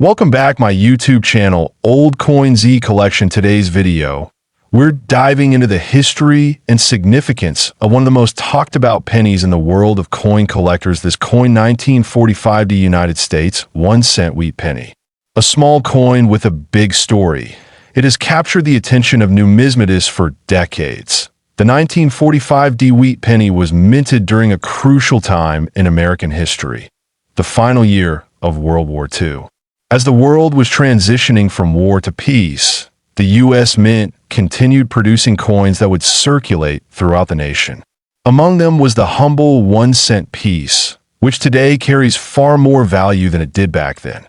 Welcome back my YouTube channel, Old Coin Z Collection. Today's video, we're diving into the history and significance of one of the most talked about pennies in the world of coin collectors, this coin 1945 to United States 1 cent wheat penny. A small coin with a big story. It has captured the attention of numismatists for decades. The 1945 wheat penny was minted during a crucial time in American history, the final year of World War II. As the world was transitioning from war to peace, the U.S. Mint continued producing coins that would circulate throughout the nation. Among them was the humble 1 cent piece, which today carries far more value than it did back then.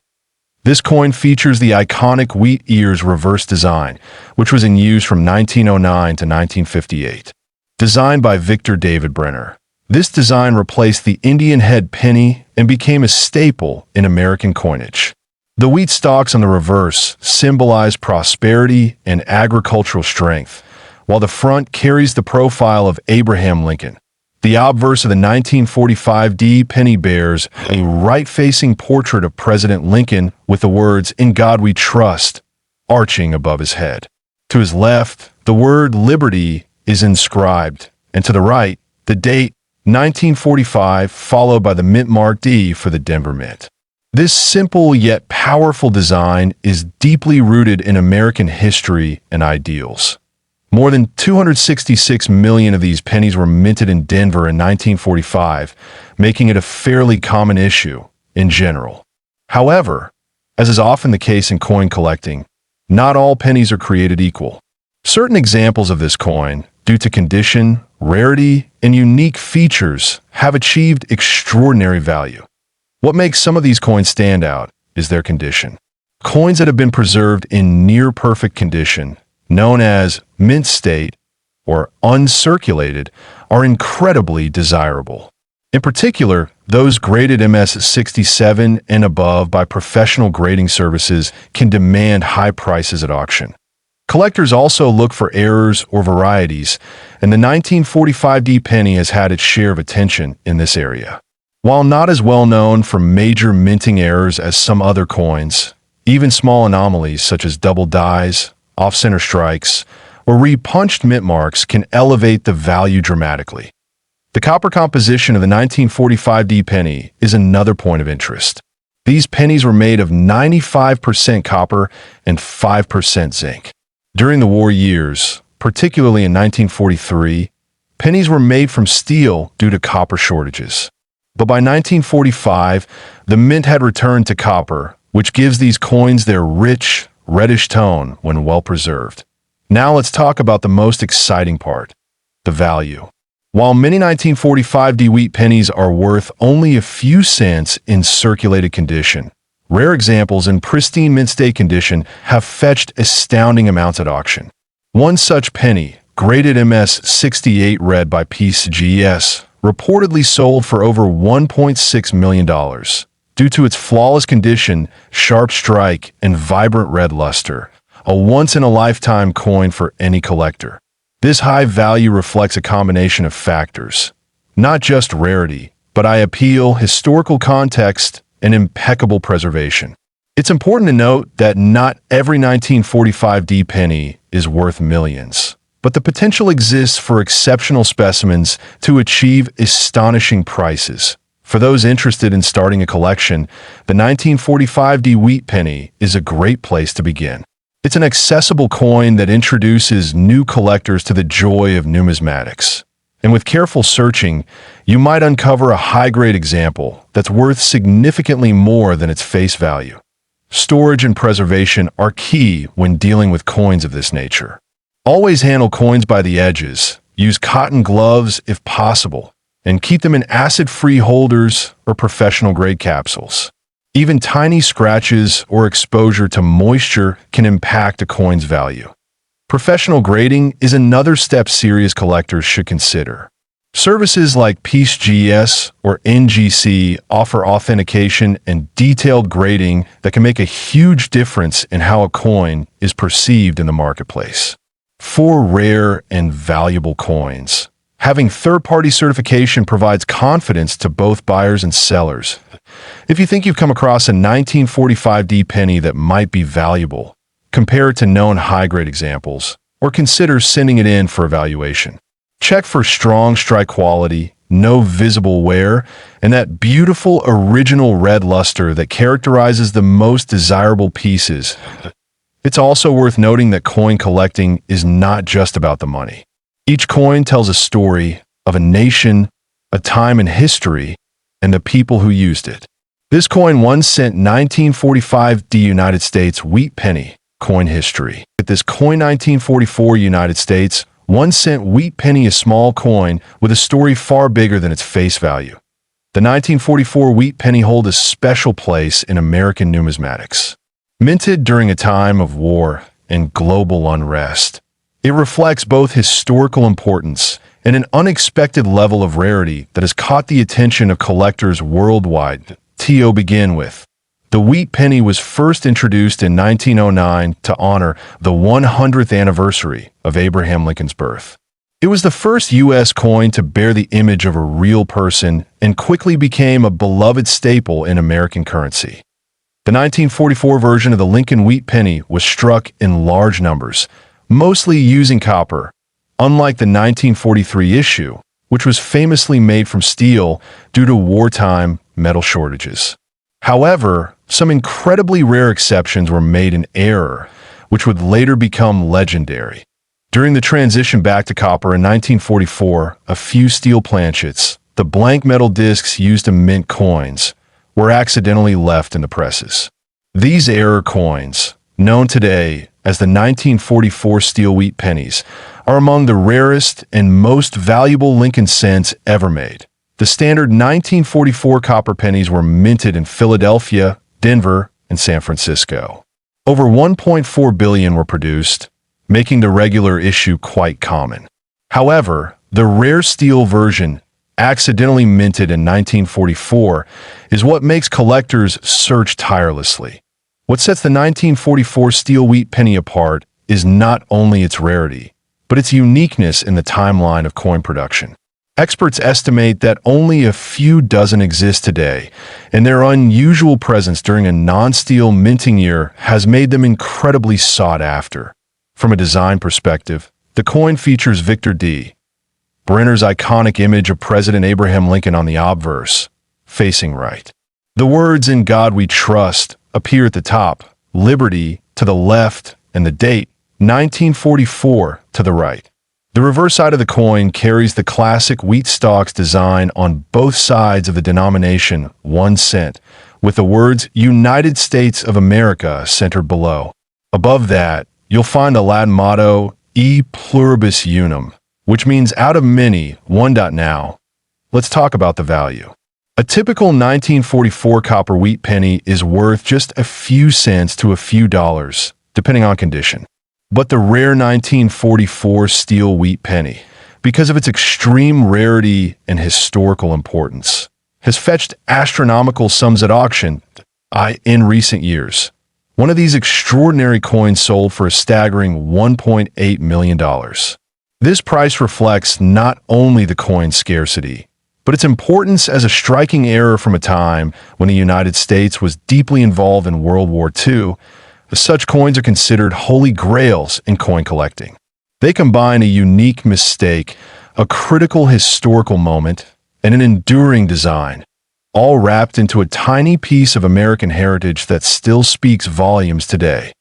This coin features the iconic wheat ears reverse design, which was in use from 1909 to 1958. Designed by Victor David Brenner, this design replaced the Indian head penny and became a staple in American coinage. The wheat stalks on the reverse symbolize prosperity and agricultural strength, while the front carries the profile of Abraham Lincoln. The obverse of the 1945 penny bears a right-facing portrait of President Lincoln with the words, "In God We Trust," arching above his head. To his left, the word liberty is inscribed, and to the right, the date 1945, followed by the mint mark D for the Denver Mint. This simple yet powerful design is deeply rooted in American history and ideals. More than 266 million of these pennies were minted in Denver in 1945, making it a fairly common issue in general. However, as is often the case in coin collecting, not all pennies are created equal. Certain examples of this coin, due to condition, rarity, and unique features, have achieved extraordinary value. What makes some of these coins stand out is their condition. Coins that have been preserved in near-perfect condition, known as mint state or uncirculated, are incredibly desirable. In particular, those graded MS-67 and above by professional grading services can demand high prices at auction. Collectors also look for errors or varieties, and the 1945 penny has had its share of attention in this area. While not as well known for major minting errors as some other coins, even small anomalies such as double dies, off-center strikes, or repunched mint marks can elevate the value dramatically. The copper composition of the 1945 penny is another point of interest. These pennies were made of 95% copper and 5% zinc. During the war years, particularly in 1943, pennies were made from steel due to copper shortages. But by 1945, the mint had returned to copper, which gives these coins their rich, reddish tone when well preserved. Now let's talk about the most exciting part, the value. While many 1945 wheat pennies are worth only a few cents in circulated condition, rare examples in pristine mint state condition have fetched astounding amounts at auction. One such penny, graded MS-68 red by Pennies, reportedly sold for over $1.6 million due to its flawless condition, sharp strike, and vibrant red luster, a once-in-a-lifetime coin for any collector. This high value reflects a combination of factors, not just rarity, but eye appeal, historical context, and impeccable preservation. It's important to note that not every 1945 penny is worth millions, but the potential exists for exceptional specimens to achieve astonishing prices. For those interested in starting a collection, the 1945 wheat penny is a great place to begin. It's an accessible coin that introduces new collectors to the joy of numismatics. And with careful searching, you might uncover a high-grade example that's worth significantly more than its face value. Storage and preservation are key when dealing with coins of this nature. Always handle coins by the edges, use cotton gloves if possible, and keep them in acid-free holders or professional-grade capsules. Even tiny scratches or exposure to moisture can impact a coin's value. Professional grading is another step serious collectors should consider. Services like Pennies or NGC offer authentication and detailed grading that can make a huge difference in how a coin is perceived in the marketplace. For rare and valuable coins, Having third-party certification provides confidence to both buyers and sellers. If you think you've come across a 1945D penny that might be valuable, compare it to known high-grade examples, or consider sending it in for evaluation. Check for strong strike quality, no visible wear, and that beautiful original red luster that characterizes the most desirable pieces. It's also worth noting that coin collecting is not just about the money. Each coin tells a story of a nation, a time in history, and the people who used it. This coin 1 cent 1945D United States wheat penny coin history. At this coin 1944 United States 1 cent wheat penny, a small coin with a story far bigger than its face value. The 1944 wheat penny holds a special place in American numismatics. Minted during a time of war and global unrest, it reflects both historical importance and an unexpected level of rarity that has caught the attention of collectors worldwide. To begin with, the wheat penny was first introduced in 1909 to honor the 100th anniversary of Abraham Lincoln's birth. It was the first U.S. coin to bear the image of a real person and quickly became a beloved staple in American currency. The 1944 version of the Lincoln wheat penny was struck in large numbers, mostly using copper, unlike the 1943 issue, which was famously made from steel due to wartime metal shortages. However, some incredibly rare exceptions were made in error, which would later become legendary. During the transition back to copper in 1944, a few steel planchets, the blank metal discs used to mint coins, were accidentally left in the presses. These error coins, known today as the 1944 steel wheat pennies, are among the rarest and most valuable Lincoln cents ever made. The standard 1944 copper pennies were minted in Philadelphia, Denver, and San Francisco. Over 1.4 billion were produced, making the regular issue quite common. However, the rare steel version, accidentally minted in 1944, is what makes collectors search tirelessly. What sets the 1944 steel wheat penny apart is not only its rarity, but its uniqueness in the timeline of coin production. Experts estimate that only a few dozen exist today, and their unusual presence during a non-steel minting year has made them incredibly sought after. From a design perspective, the coin features Victor D. Brenner's iconic image of President Abraham Lincoln on the obverse, facing right. The words "In God We Trust" appear at the top, Liberty to the left, and the date, 1944, to the right. The reverse side of the coin carries the classic wheat stalks design on both sides of the denomination 1 cent, with the words United States of America centered below. Above that, you'll find the Latin motto E pluribus unum, which means out of many, one. Now, let's talk about the value. A typical 1944 copper wheat penny is worth just a few cents to a few dollars, depending on condition. But the rare 1944 steel wheat penny, because of its extreme rarity and historical importance, has fetched astronomical sums at auction in recent years. One of these extraordinary coins sold for a staggering $1.8 million. This price reflects not only the coin's scarcity, but its importance as a striking error from a time when the United States was deeply involved in World War II. Such coins are considered holy grails in coin collecting. They combine a unique mistake, a critical historical moment, and an enduring design, all wrapped into a tiny piece of American heritage that still speaks volumes today.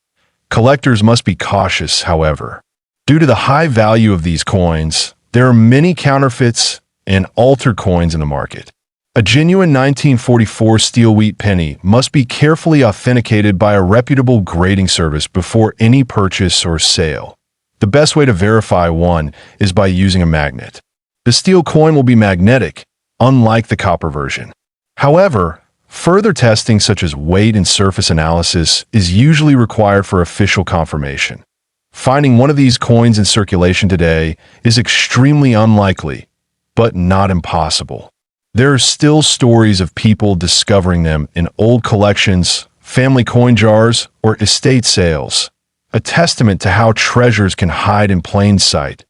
Collectors must be cautious, however. Due to the high value of these coins, there are many counterfeits and altered coins in the market. A genuine 1944 steel wheat penny must be carefully authenticated by a reputable grading service before any purchase or sale. The best way to verify one is by using a magnet. The steel coin will be magnetic, unlike the copper version. However, further testing such as weight and surface analysis is usually required for official confirmation. Finding one of these coins in circulation today is extremely unlikely, but not impossible. There are still stories of people discovering them in old collections, family coin jars, or estate sales, a testament to how treasures can hide in plain sight.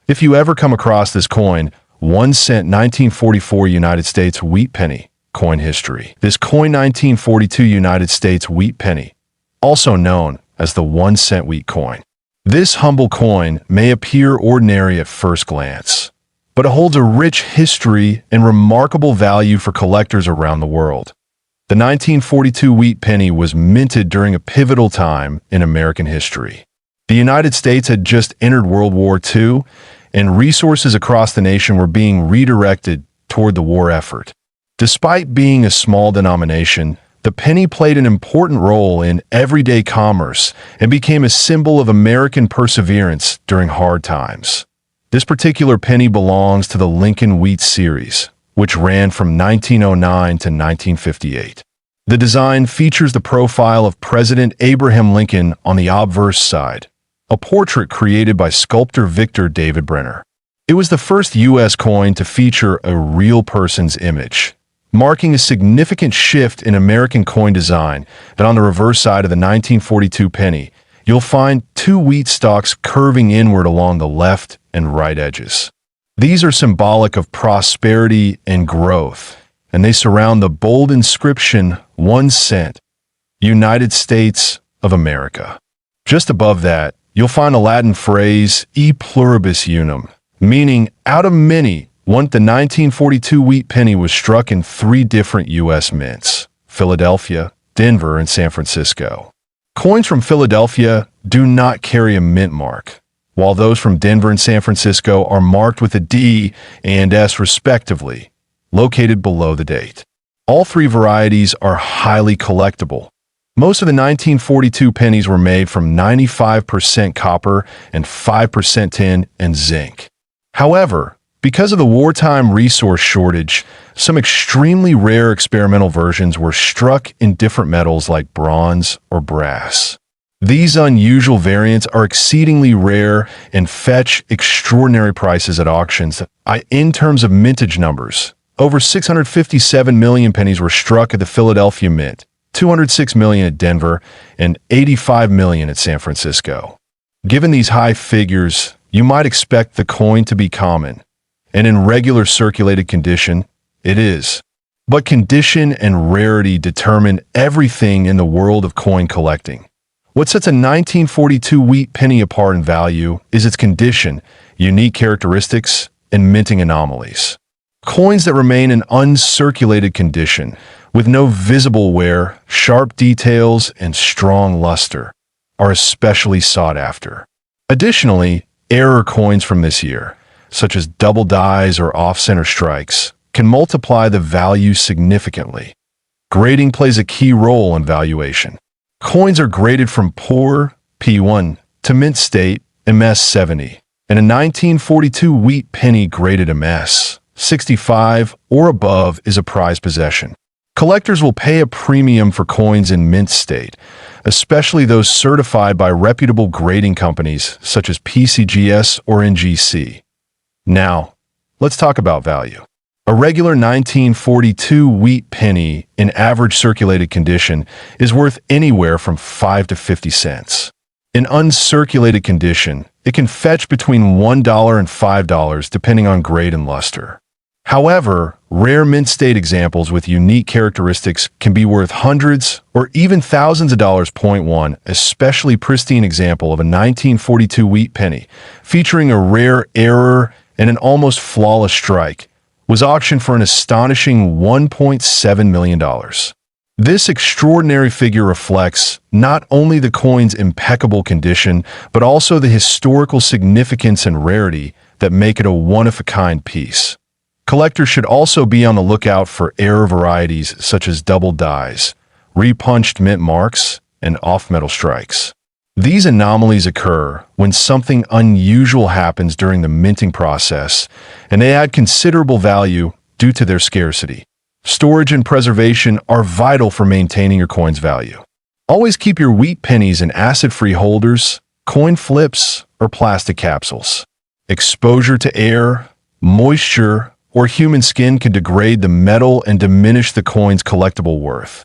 If you ever come across this coin, 1 cent 1944 United States wheat penny, coin history. This coin 1942 United States wheat penny, also known as the 1 cent wheat coin. This humble coin may appear ordinary at first glance, but it holds a rich history and remarkable value for collectors around the world. The 1942 wheat penny was minted during a pivotal time in American history. The United States had just entered World War II, and resources across the nation were being redirected toward the war effort. Despite being a small denomination, the penny played an important role in everyday commerce and became a symbol of American perseverance during hard times. This particular penny belongs to the Lincoln Wheat series, which ran from 1909 to 1958. The design features the profile of President Abraham Lincoln on the obverse side, a portrait created by sculptor Victor David Brenner. It was the first U.S. coin to feature a real person's image, marking a significant shift in American coin design. That on the reverse side of the 1942 penny, you'll find two wheat stalks curving inward along the left and right edges. These are symbolic of prosperity and growth, and they surround the bold inscription 1 cent, United States of America. Just above that, you'll find a Latin phrase, e pluribus unum, meaning out of many. The 1942 wheat penny was struck in 3 different U.S. mints: Philadelphia, Denver, and San Francisco. Coins from Philadelphia do not carry a mint mark, while those from Denver and San Francisco are marked with a D and S respectively, located below the date. All 3 varieties are highly collectible. Most of the 1942 pennies were made from 95% copper and 5% tin and zinc. However, because of the wartime resource shortage, some extremely rare experimental versions were struck in different metals like bronze or brass. These unusual variants are exceedingly rare and fetch extraordinary prices at auctions. In terms of mintage numbers, over 657 million pennies were struck at the Philadelphia Mint, 206 million at Denver, and 85 million at San Francisco. Given these high figures, you might expect the coin to be common, and in regular circulated condition, it is. But condition and rarity determine everything in the world of coin collecting. What sets a 1942 wheat penny apart in value is its condition, unique characteristics, and minting anomalies. Coins that remain in uncirculated condition, with no visible wear, sharp details, and strong luster, are especially sought after. Additionally, error coins from this year, such as double dies or off-center strikes, can multiply the value significantly. Grading plays a key role in valuation. Coins are graded from poor, P1, to mint state, MS-70, and a 1942 wheat penny graded MS-65 or above is a prized possession. Collectors will pay a premium for coins in mint state, especially those certified by reputable grading companies such as PCGS or NGC. Now, let's talk about value. A regular 1942 wheat penny in average circulated condition is worth anywhere from 5 to 50 cents. In uncirculated condition, it can fetch between $1 and $5 depending on grade and luster. However, rare mint state examples with unique characteristics can be worth hundreds or even thousands of dollars. Point 1, especially pristine example of a 1942 wheat penny featuring a rare error and an almost flawless strike was auctioned for an astonishing $1.7 million. This extraordinary figure reflects not only the coin's impeccable condition, but also the historical significance and rarity that make it a one-of-a-kind piece. Collectors should also be on the lookout for error varieties such as double dies, repunched mint marks, and off-metal strikes. These anomalies occur when something unusual happens during the minting process, and they add considerable value due to their scarcity. Storage and preservation are vital for maintaining your coin's value. Always keep your wheat pennies in acid-free holders, coin flips, or plastic capsules. Exposure to air, moisture, or human skin can degrade the metal and diminish the coin's collectible worth.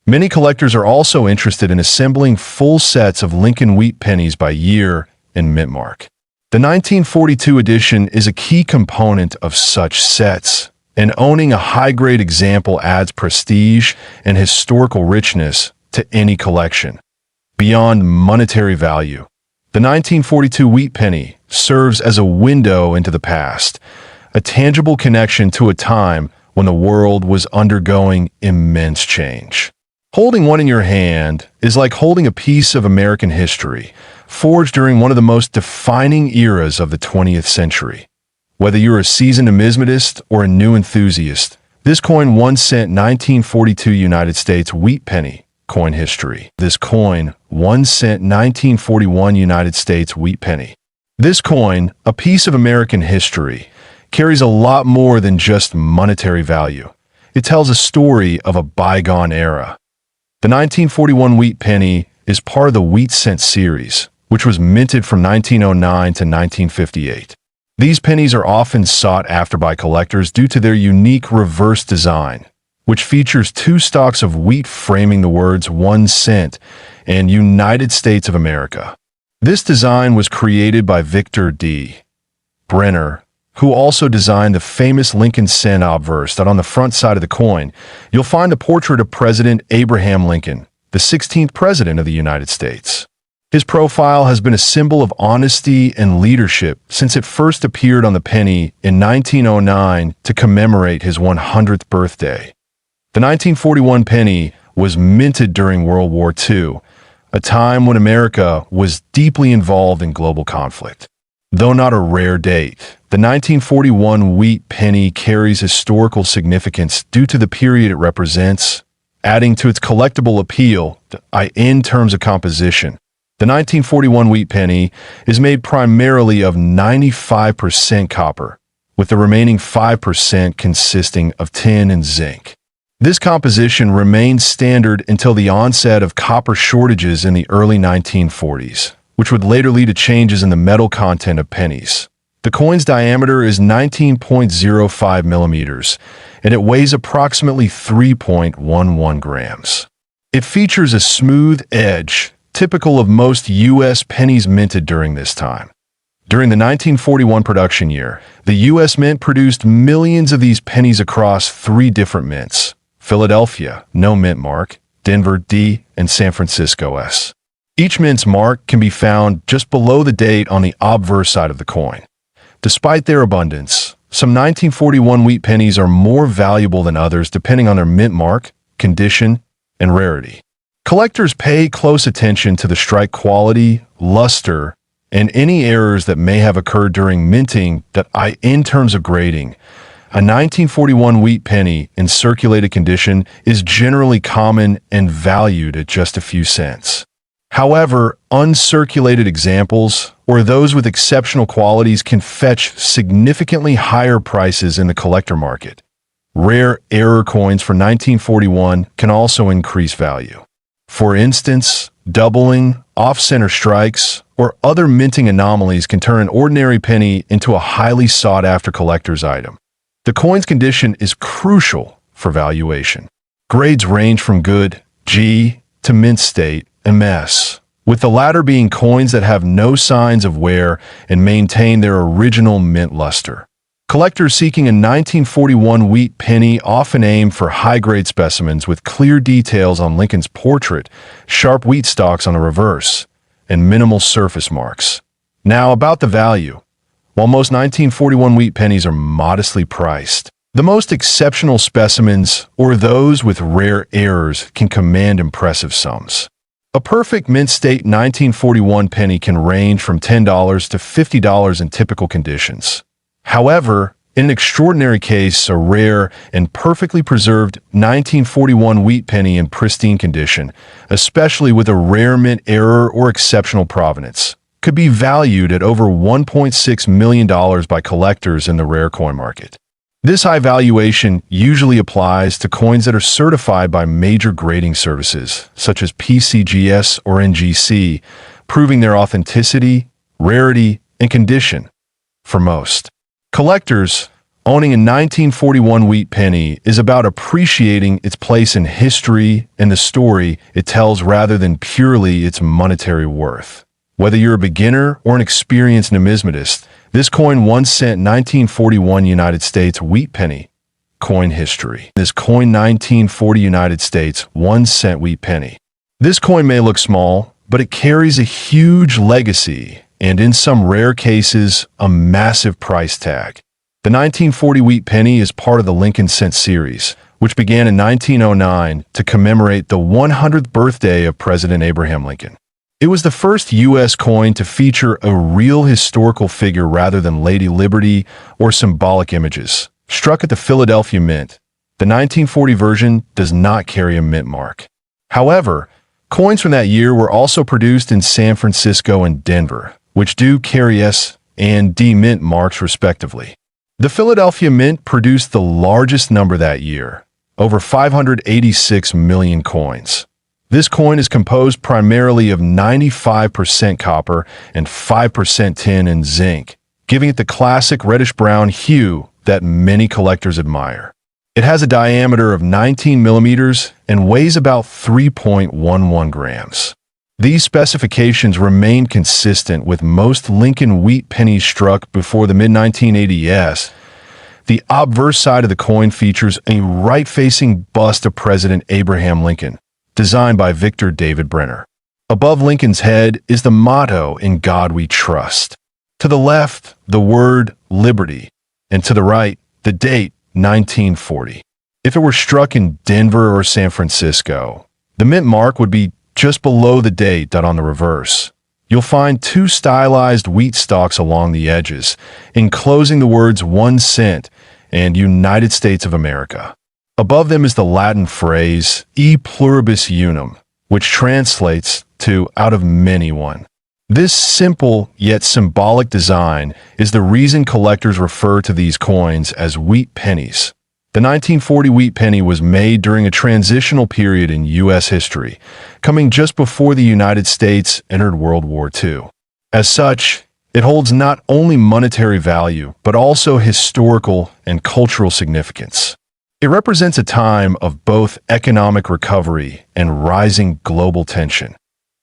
Many collectors are also interested in assembling full sets of Lincoln wheat pennies by year and mint mark. The 1942 edition is a key component of such sets, and owning a high-grade example adds prestige and historical richness to any collection. Beyond monetary value, the 1942 wheat penny serves as a window into the past, a tangible connection to a time when the world was undergoing immense change. Holding one in your hand is like holding a piece of American history, forged during one of the most defining eras of the 20th century. Whether you're a seasoned numismatist or a new enthusiast, this coin 1 cent 1942 United States wheat penny coin history. This coin 1 cent 1941 United States wheat penny. This coin, a piece of American history, carries a lot more than just monetary value. It tells a story of a bygone era. The 1941 wheat penny is part of the wheat cent series, which was minted from 1909 to 1958. These pennies are often sought after by collectors due to their unique reverse design, which features 2 stalks of wheat framing the words 1 cent and United States of America. This design was created by Victor D. Brenner, who also designed the famous Lincoln cent obverse that on the front side of the coin, you'll find a portrait of President Abraham Lincoln, the 16th President of the United States. His profile has been a symbol of honesty and leadership since it first appeared on the penny in 1909 to commemorate his 100th birthday. The 1941 penny was minted during World War II, a time when America was deeply involved in global conflict. Though not a rare date, the 1941 wheat penny carries historical significance due to the period it represents, adding to its collectible appeal in terms of composition. The 1941 wheat penny is made primarily of 95% copper, with the remaining 5% consisting of tin and zinc. This composition remained standard until the onset of copper shortages in the early 1940s, which would later lead to changes in the metal content of pennies. The coin's diameter is 19.05 millimeters, and it weighs approximately 3.11 grams. It features a smooth edge, typical of most U.S. pennies minted during this time. During the 1941 production year, the U.S. Mint produced millions of these pennies across 3 different mints: Philadelphia, no mint mark; Denver, D; and San Francisco, S. Each mint's mark can be found just below the date on the obverse side of the coin. Despite their abundance, some 1941 wheat pennies are more valuable than others depending on their mint mark, condition, and rarity. Collectors pay close attention to the strike quality, luster, and any errors that may have occurred during minting in terms of grading. A 1941 wheat penny in circulated condition is generally common and valued at just a few cents. However, uncirculated examples, or those with exceptional qualities, can fetch significantly higher prices in the collector market. Rare error coins for 1941 can also increase value. For instance, doubling, off-center strikes, or other minting anomalies can turn an ordinary penny into a highly sought-after collector's item. The coin's condition is crucial for valuation. Grades range from good, G, to mint state, MS, with the latter being coins that have no signs of wear and maintain their original mint luster. Collectors seeking a 1941 wheat penny often aim for high-grade specimens with clear details on Lincoln's portrait, sharp wheat stalks on the reverse, and minimal surface marks. Now, about the value. While most 1941 wheat pennies are modestly priced, the most exceptional specimens, or those with rare errors, can command impressive sums. A perfect mint state 1941 penny can range from $10 to $50 in typical conditions. However, in an extraordinary case, a rare and perfectly preserved 1941 wheat penny in pristine condition, especially with a rare mint error or exceptional provenance, could be valued at over $1.6 million by collectors in the rare coin market. This high valuation usually applies to coins that are certified by major grading services, such as PCGS or NGC, proving their authenticity, rarity, and condition. For most collectors, owning a 1941 wheat penny is about appreciating its place in history and the story it tells rather than purely its monetary worth. Whether you're a beginner or an experienced numismatist, this coin 1 cent 1941 United States wheat penny. Coin history. This coin 1940 United States 1 cent wheat penny. This coin may look small, but it carries a huge legacy and, in some rare cases, a massive price tag. The 1940 wheat penny is part of the Lincoln Cent series, which began in 1909 to commemorate the 100th birthday of President Abraham Lincoln. It was the first U.S. coin to feature a real historical figure rather than Lady Liberty or symbolic images. Struck at the Philadelphia Mint, the 1940 version does not carry a mint mark. However, coins from that year were also produced in San Francisco and Denver, which do carry S and D mint marks respectively. The Philadelphia Mint produced the largest number that year, over 586 million coins. This coin is composed primarily of 95% copper and 5% tin and zinc, giving it the classic reddish-brown hue that many collectors admire. It has a diameter of 19 millimeters and weighs about 3.11 grams. These specifications remain consistent with most Lincoln wheat pennies struck before the mid-1980s. The obverse side of the coin features a right-facing bust of President Abraham Lincoln, designed by Victor David Brenner. Above Lincoln's head is the motto, "In God We Trust." To the left, the word "Liberty," and to the right, the date, 1940. If it were struck in Denver or San Francisco, the mint mark would be just below the date on the reverse. You'll find two stylized wheat stalks along the edges, enclosing the words 1 cent and United States of America. Above them is the Latin phrase "E pluribus unum," which translates to "out of many one." This simple yet symbolic design is the reason collectors refer to these coins as wheat pennies. The 1940 wheat penny was made during a transitional period in U.S. history, coming just before the United States entered World War II. As such, it holds not only monetary value, but also historical and cultural significance. It represents a time of both economic recovery and rising global tension.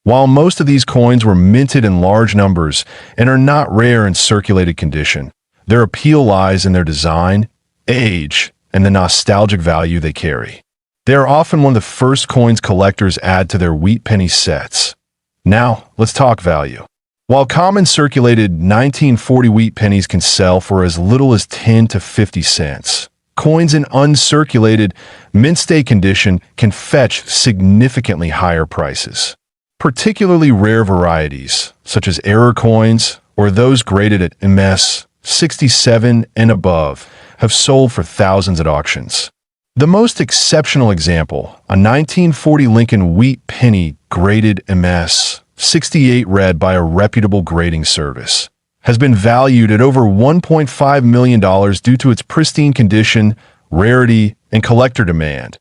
While most of these coins were minted in large numbers and are not rare in circulated condition, their appeal lies in their design, age, and the nostalgic value they carry. They are often one of the first coins collectors add to their wheat penny sets. Now, let's talk value. While common circulated 1940 wheat pennies can sell for as little as 10 to 50 cents, coins in uncirculated, mint-state condition can fetch significantly higher prices. Particularly rare varieties, such as error coins or those graded at MS 67 and above, have sold for thousands at auctions. The most exceptional example, a 1940 Lincoln wheat penny graded MS 68 read by a reputable grading service, has been valued at over $1.5 million due to its pristine condition, rarity, and collector demand.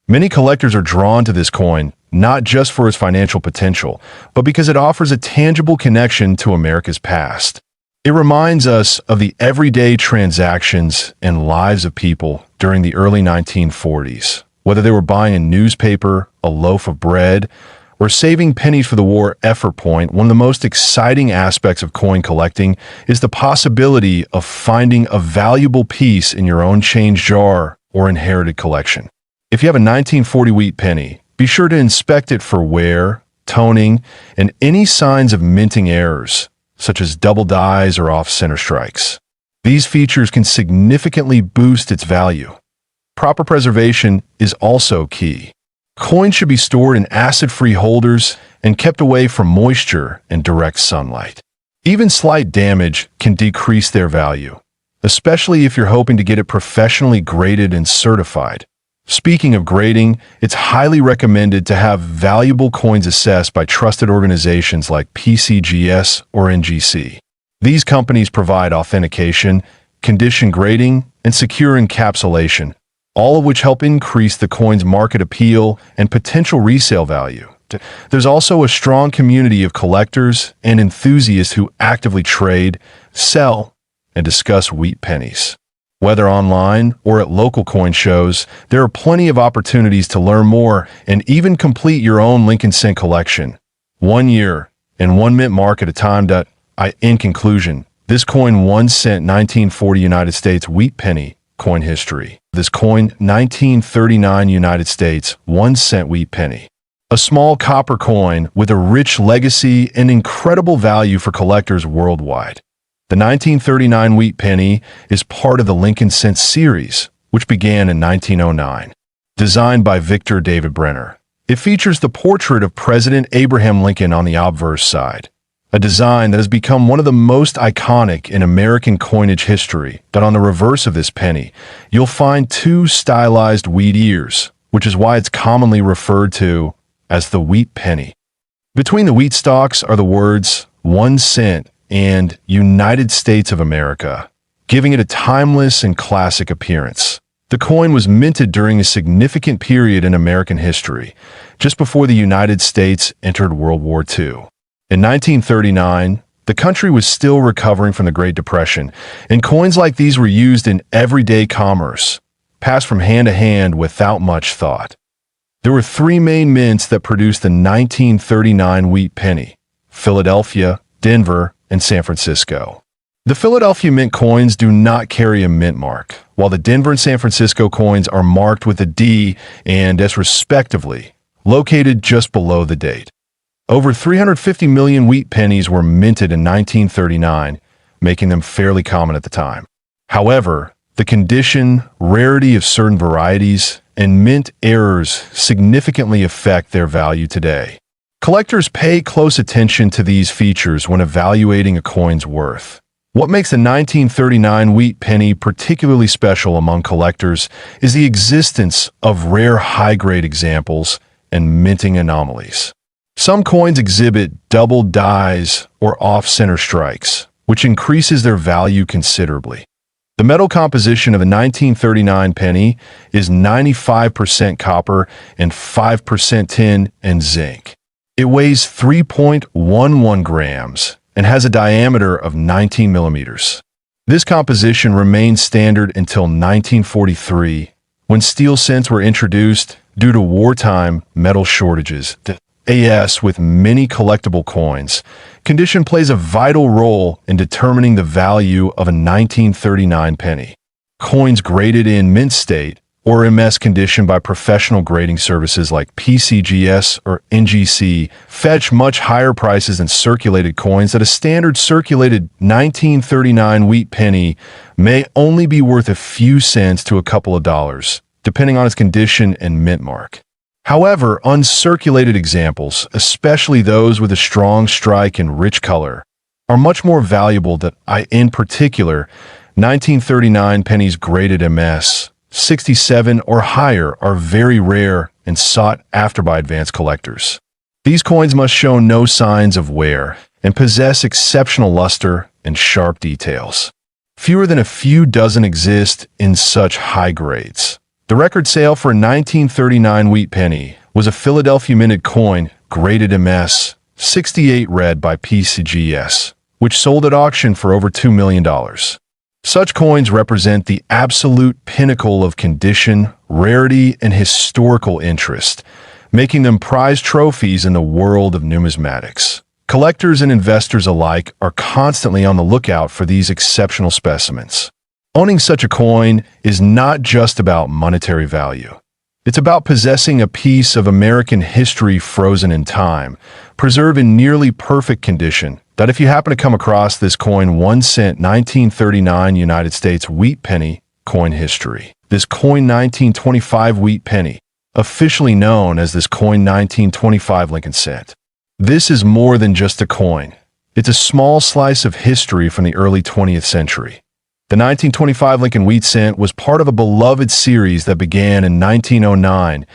Many collectors are drawn to this coin not just for its financial potential, but because it offers a tangible connection to America's past. It reminds us of the everyday transactions and lives of people during the early 1940s, whether they were buying a newspaper, a loaf of bread, or saving pennies for the war effort point. One of the most exciting aspects of coin collecting is the possibility of finding a valuable piece in your own change jar or inherited collection. If you have a 1940 wheat penny, be sure to inspect it for wear, toning, and any signs of minting errors, such as double dies or off-center strikes. These features can significantly boost its value. Proper preservation is also key. Coins should be stored in acid-free holders and kept away from moisture and direct sunlight. Even slight damage can decrease their value, especially if you're hoping to get it professionally graded and certified. Speaking of grading, it's highly recommended to have valuable coins assessed by trusted organizations like PCGS or NGC. These companies provide authentication, condition grading, and secure encapsulation, all of which help increase the coin's market appeal and potential resale value. There's also a strong community of collectors and enthusiasts who actively trade, sell, and discuss wheat pennies. Whether online or at local coin shows, there are plenty of opportunities to learn more and even complete your own Lincoln Cent collection. 1 year and 1 mint mark at a time. In conclusion, this coin 1 cent 1940 United States wheat penny coin history. This coin 1939 United States 1 cent wheat penny. A small copper coin with a rich legacy and incredible value for collectors worldwide. The 1939 wheat penny is part of the Lincoln Cent series, which began in 1909. Designed by Victor David Brenner, it features the portrait of President Abraham Lincoln on the obverse side, a design that has become one of the most iconic in American coinage history. But on the reverse of this penny, you'll find 2 stylized wheat ears, which is why it's commonly referred to as the wheat penny. Between the wheat stalks are the words 1 cent and United States of America, giving it a timeless and classic appearance. The coin was minted during a significant period in American history, just before the United States entered World War II. In 1939, the country was still recovering from the Great Depression, and coins like these were used in everyday commerce, passed from hand to hand without much thought. There were 3 main mints that produced the 1939 wheat penny: Philadelphia, Denver, and San Francisco. The Philadelphia mint coins do not carry a mint mark, while the Denver and San Francisco coins are marked with a D and S respectively, located just below the date. Over 350 million wheat pennies were minted in 1939, making them fairly common at the time. However, the condition, rarity of certain varieties, and mint errors significantly affect their value today. Collectors pay close attention to these features when evaluating a coin's worth. What makes the 1939 wheat penny particularly special among collectors is the existence of rare high-grade examples and minting anomalies. Some coins exhibit double dies or off-center strikes, which increases their value considerably. The metal composition of a 1939 penny is 95% copper and 5% tin and zinc. It weighs 3.11 grams and has a diameter of 19 millimeters. This composition remained standard until 1943, when steel cents were introduced due to wartime metal shortages. As with many collectible coins, condition plays a vital role in determining the value of a 1939 penny. Coins graded in mint state or MS condition by professional grading services like PCGS or NGC fetch much higher prices than circulated coins. That a standard circulated 1939 wheat penny may only be worth a few cents to a couple of dollars, depending on its condition and mint mark. However, uncirculated examples, especially those with a strong strike and rich color, are much more valuable. In particular, 1939 pennies graded MS 67 or higher are very rare and sought after by advanced collectors. These coins must show no signs of wear and possess exceptional luster and sharp details. Fewer than a few dozen exist in such high grades. The record sale for a 1939 wheat penny was a Philadelphia minted coin graded MS 68 red by PCGS, which sold at auction for over $2 million. Such coins represent the absolute pinnacle of condition, rarity, and historical interest, making them prized trophies in the world of numismatics. Collectors and investors alike are constantly on the lookout for these exceptional specimens. Owning such a coin is not just about monetary value. It's about possessing a piece of American history frozen in time, preserved in nearly perfect condition. That if you happen to come across this coin 1 cent 1939 United States wheat penny coin history, this coin 1925 wheat penny, officially known as this coin 1925 Lincoln Cent. This is more than just a coin. It's a small slice of history from the early 20th century. The 1925 Lincoln Wheat Cent was part of a beloved series that began in 1909,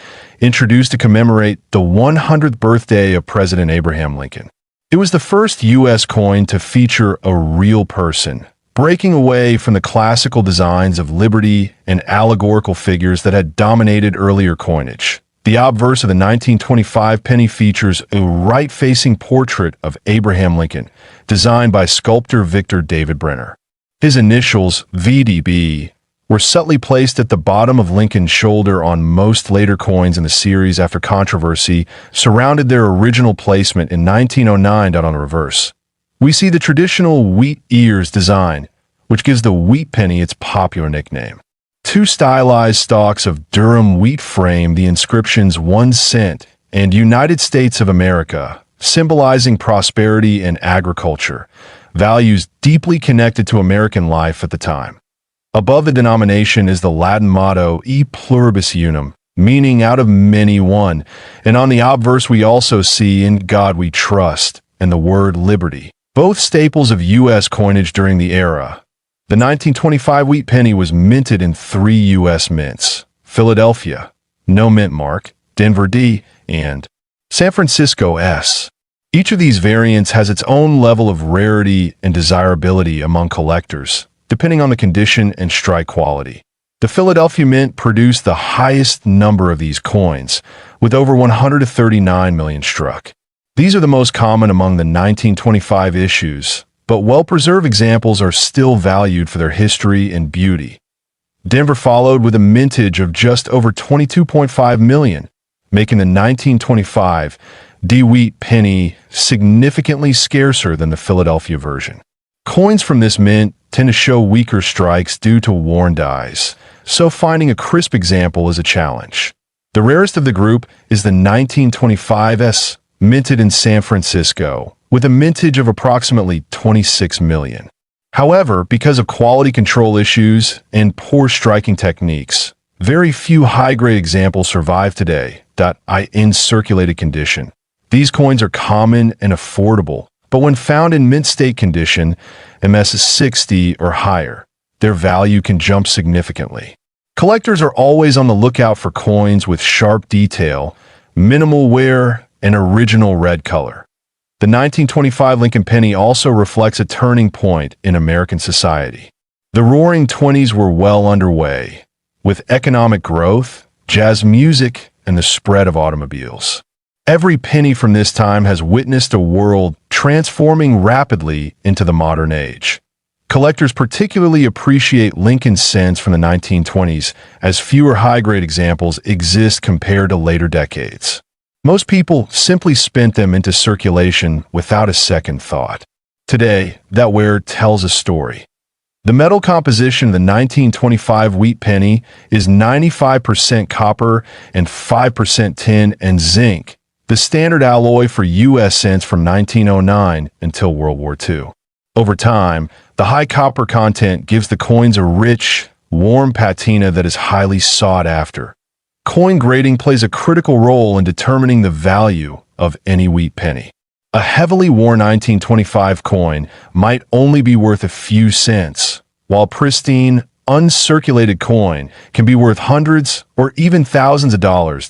introduced to commemorate the 100th birthday of President Abraham Lincoln. It was the first U.S. coin to feature a real person, breaking away from the classical designs of liberty and allegorical figures that had dominated earlier coinage. The obverse of the 1925 penny features a right-facing portrait of Abraham Lincoln, designed by sculptor Victor David Brenner. His initials, VDB, were subtly placed at the bottom of Lincoln's shoulder on most later coins in the series after controversy surrounded their original placement in 1909 on the reverse. We see the traditional wheat ears design, which gives the wheat penny its popular nickname. Two stylized stalks of Durham wheat frame the inscriptions 1 cent and United States of America, symbolizing prosperity and agriculture, values deeply connected to American life at the time. Above the denomination is the Latin motto E pluribus unum, meaning out of many one, and on the obverse we also see In God we trust and the word liberty, both staples of U.S. coinage during the era. The 1925 wheat penny was minted in 3 U.S. mints: Philadelphia, no mint mark, Denver D, and San Francisco S. Each of these variants has its own level of rarity and desirability among collectors, depending on the condition and strike quality. The Philadelphia Mint produced the highest number of these coins, with over 139 million struck. These are the most common among the 1925 issues, but well-preserved examples are still valued for their history and beauty. Denver followed with a mintage of just over 22.5 million, making the 1925 D-Wheat penny significantly scarcer than the Philadelphia version. Coins from this mint tend to show weaker strikes due to worn dies, so finding a crisp example is a challenge. The rarest of the group is the 1925s, minted in San Francisco, with a mintage of approximately 26 million. However, because of quality control issues and poor striking techniques, very few high-grade examples survive today, in circulated condition. These coins are common and affordable, but when found in mint state condition, MS 60 or higher, their value can jump significantly. Collectors are always on the lookout for coins with sharp detail, minimal wear, and original red color. The 1925 Lincoln penny also reflects a turning point in American society. The Roaring Twenties were well underway, with economic growth, jazz music, and the spread of automobiles. Every penny from this time has witnessed a world transforming rapidly into the modern age. Collectors particularly appreciate Lincoln cents from the 1920s, as fewer high-grade examples exist compared to later decades. Most people simply spent them into circulation without a second thought. Today, that wear tells a story. The metal composition of the 1925 wheat penny is 95% copper and 5% tin and zinc, the standard alloy for U.S. cents from 1909 until World War II. Over time, the high copper content gives the coins a rich, warm patina that is highly sought after. Coin grading plays a critical role in determining the value of any wheat penny. A heavily worn 1925 coin might only be worth a few cents, while pristine, uncirculated coin can be worth hundreds or even thousands of dollars.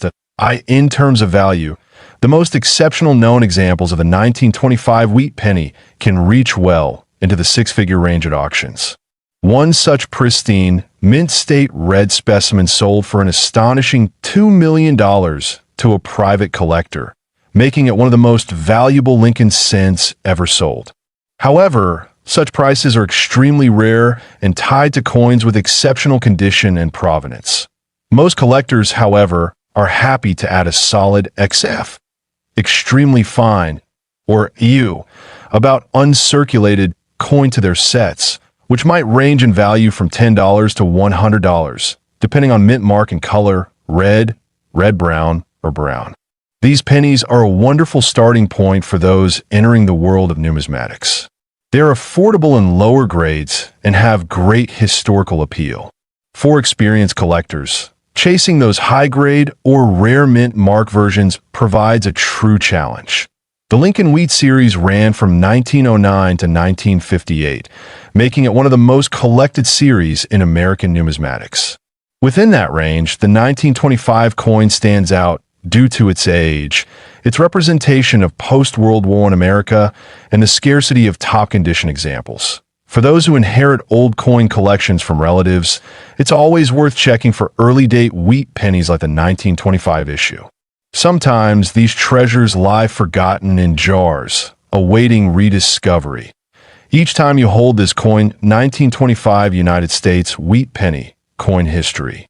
In terms of value, the most exceptional known examples of the 1925 wheat penny can reach well into the six-figure range at auctions. One such pristine, mint-state red specimen sold for an astonishing $2 million to a private collector, making it one of the most valuable Lincoln cents ever sold. However, such prices are extremely rare and tied to coins with exceptional condition and provenance. Most collectors, however, are happy to add a solid XF, extremely fine, or EU, about uncirculated coin to their sets, which might range in value from $10 to $100, depending on mint mark and color, red, red-brown, or brown. These pennies are a wonderful starting point for those entering the world of numismatics. They are affordable in lower grades and have great historical appeal. For experienced collectors, chasing those high-grade or rare mint mark versions provides a true challenge. The Lincoln Wheat series ran from 1909 to 1958, making it one of the most collected series in American numismatics. Within that range, the 1925 coin stands out due to its age, its representation of post-World War I America, and the scarcity of top-condition examples. For those who inherit old coin collections from relatives, it's always worth checking for early-date wheat pennies like the 1925 issue. Sometimes these treasures lie forgotten in jars, awaiting rediscovery. Each time you hold this coin, 1925 United States wheat penny, Coin History.